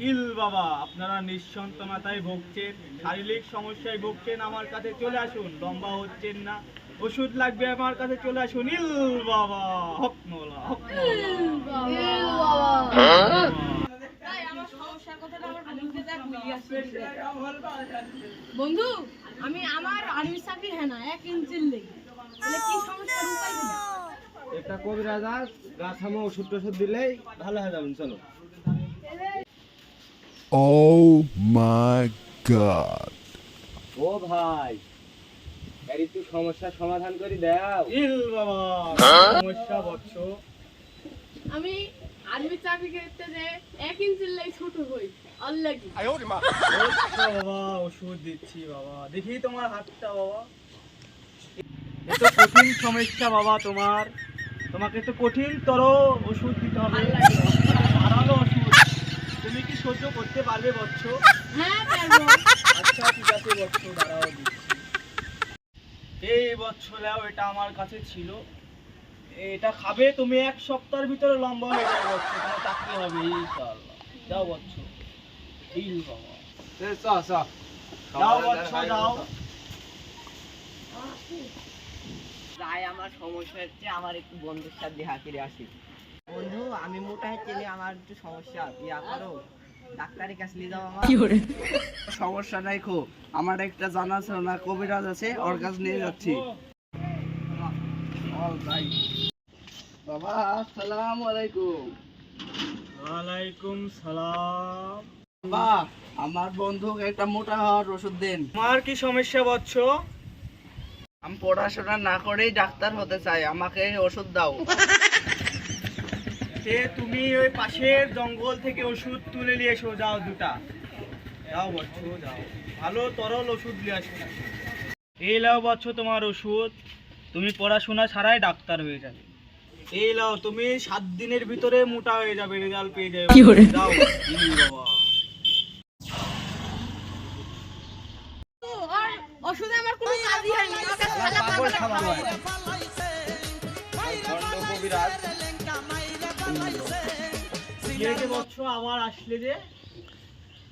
ইল বাবা, আপনারা নিঃসন্তানতায় ভুগছেন, শারীরিক সমস্যায় ভুগছেন, আমার কাছে চলে আসুন। লম্বা হচ্ছেন না, ওষুধ লাগবে, আমার কাছে চলে আসুন। ইল বাবা, হকমলা বন্ধু, আমি আমার আর্মি চাকরি হ্যাঁ না 1 ইঞ্চির লেগে কি সমস্যার উপায় দিন। একটা কবিরাজ গা থামো ওষুধ টষুধ দিলেই ভালো হয়ে যাবেন। চলো। Oh my god. ও ভাই, এর একটু সমস্যার সমাধান করে দাও। ইল বাবা, সমস্যা বৎস। আমি আর্মি চাকরি করতে যে 1 ইঞ্চির লেগে ছোট হই আল্লাহি। আচ্ছা বাবা, ওষুধ দিচ্ছি বাবা। দেখি তোমার হাতটা বাবা। এত কঠিন সমস্যা বাবা তোমার, তোমাকে তো কঠিনতর ওষুধ দিতে হবে। ধারালো ওষুধ, তুমি কি সহ্য করতে পারবে বৎস? হ্যাঁ পারবো। আচ্ছা ঠিক আছে বৎস, দাঁড়াও দিচ্ছি। এই বৎস নাও, এটা আমার কাছে ছিল। এটা খাবে তুমি, 1 সপ্তাহের ভিতরে লম্বা হয়ে যাবে বৎস, তোমার চাকরি হবে ইনশাআল্লাহ। যাও বৎস। ইল বাবা, যাও বৎস যাও। তাই আমার সমস্যা হচ্ছে, আমার একটু বন্ধুর সাথে দেখা করে আসি। বন্ধু, আমি মোটা হচ্ছে, আমার একটু সমস্যা, ইয়া করো, ডাক্তারের কাছে নিয়ে যাও আমার। সমস্যা নাই খো, আমার একটা জানাশোনা কবিরাজ আছে, ওর কাছে নিয়ে যাচ্ছি। বাবা আসসালামু আলাইকুম। ওয়ালাইকুম সালাম। বাবা, আমার বন্ধু একটা মোটা হওয়ার ওষুধ দেন। তোমার কি সমস্যা বৎস? আমি পড়াশোনা না করেই ডাক্তার হতে চাই, আমাকে ওষুধ দাও। তুমি ওই পাশের জঙ্গল থেকে ওষুধ তুলে নিয়ে এসো, যাও দুটা। যাও বৎস যাও, ভালো তরল ওষুধ নিয়ে আসো। এই লাও বৎস তোমার ওষুধ, তুমি পড়াশোনা ছাড়াই ডাক্তার হয়ে যাবে। এই লাও, তুমি 7 দিনের ভিতরে মোটা হয়ে যাবে, রেজাল্ট পেয়ে যাবে। যাও। ই বাবা, আর ওষুধে আমার কোনো কাজই হয়নি। ওকে সালা পাগল খাওয়া হয়। কবিরাজ কি হয়েছে বৎস, আবার আসলে যে?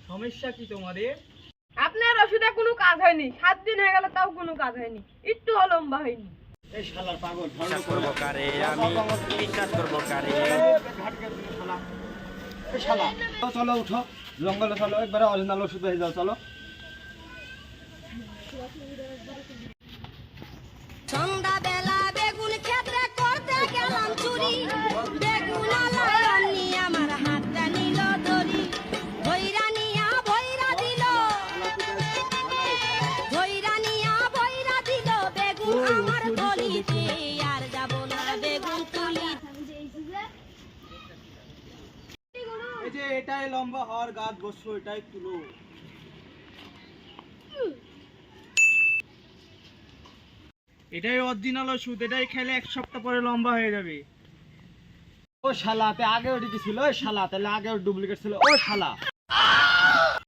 সমস্যা কি তোমাদের? আপনার ওষুধে কোনো কাজ হয়নি, 7 দিন হয়ে গেল তাও কোনো কাজ হয়নি, একটু লম্বা হয়নি। এই শালার পাগল, বিশ্বাস করবো কারে, আমি বিশ্বাস করবো কারে। এই শালা, চলো উঠো, জঙ্গলে চলো, একবারে অরিজিনাল ওষুধ হয়ে যাও। চলো। সন্ধ্যাবেলা বেগুন ক্ষেত্রে করতে গেলাম চুরি, বেগুন আলানি আমার হাতটা নিল ধরি, ভৈরা নিয়া ভৈরা দিল, ভৈরা নিয়া ভৈরা দিল, বেগুন আমার গলিতে আর যাব না বেগুন তুলি। এই যে এটাই লম্বা হওয়ার গাছ বৎস, এটাই তুলো। এটাই অরিজিনাল ওষুধ, এটাই খেলে 1 সপ্তাহ পরে লম্বা হয়ে যাবে। ও শালা, তে আগে ওটি ছিল। ওই শালা, তাহলে আগে ডুপ্লিকেট ছিল। ও শালা।